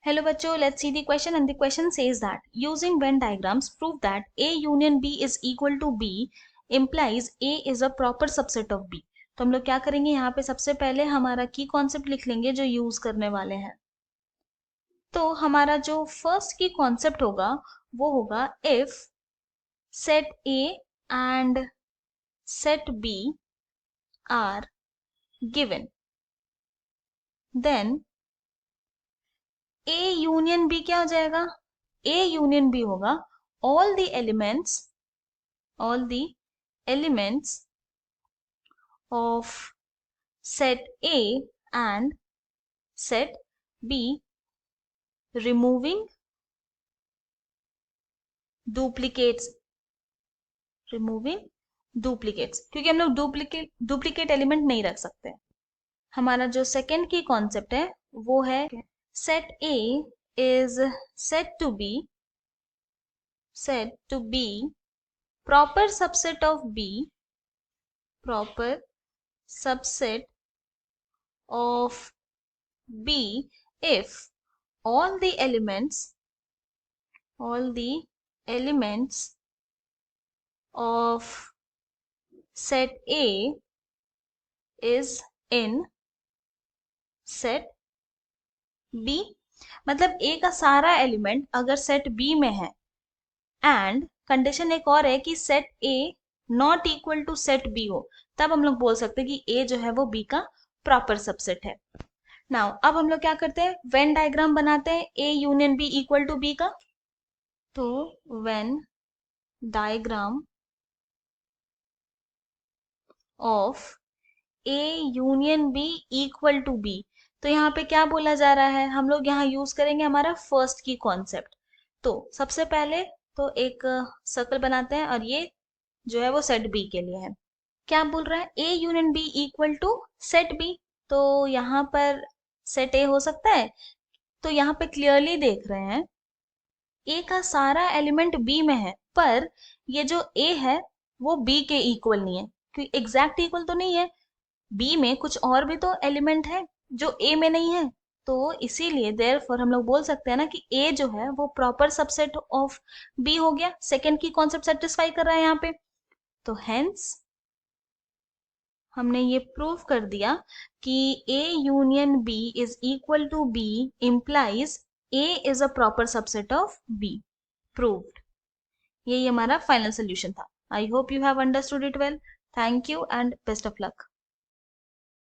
Hello bachcho, let's see the question, and the question says that using Venn diagrams prove that A union B is equal to B implies A is a proper subset of B। तो हम लोग क्या करेंगे, यहाँ पे सबसे पहले हमारा की कॉन्सेप्ट लिख लेंगे जो यूज करने वाले हैं। तो हमारा जो फर्स्ट की कॉन्सेप्ट होगा वो होगा if set A and set B are given, then A union B क्या हो जाएगा, A यूनियन B होगा all the elements of set A and set B removing duplicates, क्योंकि हम लोग डुप्लीकेट एलिमेंट नहीं रख सकते। हमारा जो सेकेंड की कॉन्सेप्ट है वो है set A is said to be proper subset of B if all the elements of set A is in set B। मतलब A का सारा एलिमेंट अगर सेट B में है, एंड कंडीशन एक और है कि set A not equal to set B हो, तब हम लोग बोल सकते हैं कि A जो है वो B का प्रॉपर सबसेट है। नाउ अब हम लोग क्या करते हैं, वेन डायग्राम बनाते हैं A union B equal to B का। तो Venn diagram of A union B equal to B, तो यहाँ पे क्या बोला जा रहा है, हम लोग यहाँ यूज करेंगे हमारा फर्स्ट की कॉन्सेप्ट। तो सबसे पहले तो एक सर्कल बनाते हैं और ये जो है वो सेट बी के लिए है। क्या बोल रहा है, A union B equal to set B, तो यहाँ पर सेट ए हो सकता है। तो यहाँ पे क्लियरली देख रहे हैं ए का सारा एलिमेंट बी में है, पर ये जो ए है वो बी के इक्वल नहीं है, क्योंकि एग्जैक्ट इक्वल तो नहीं है, बी में कुछ और भी तो एलिमेंट है जो ए में नहीं है। तो इसीलिए देयरफॉर हम लोग बोल सकते हैं ना कि ए जो है वो प्रॉपर सबसेट ऑफ बी हो गया। सेकेंड की कॉन्सेप्ट सेटिस्फाई कर रहा है यहाँ पे, तो हेंस हमने ये प्रूव कर दिया कि A union B is equal to B implies A is a proper subset of B. Proved. यही हमारा फाइनल सोल्यूशन था। I hope you have understood it well. Thank you and best of luck.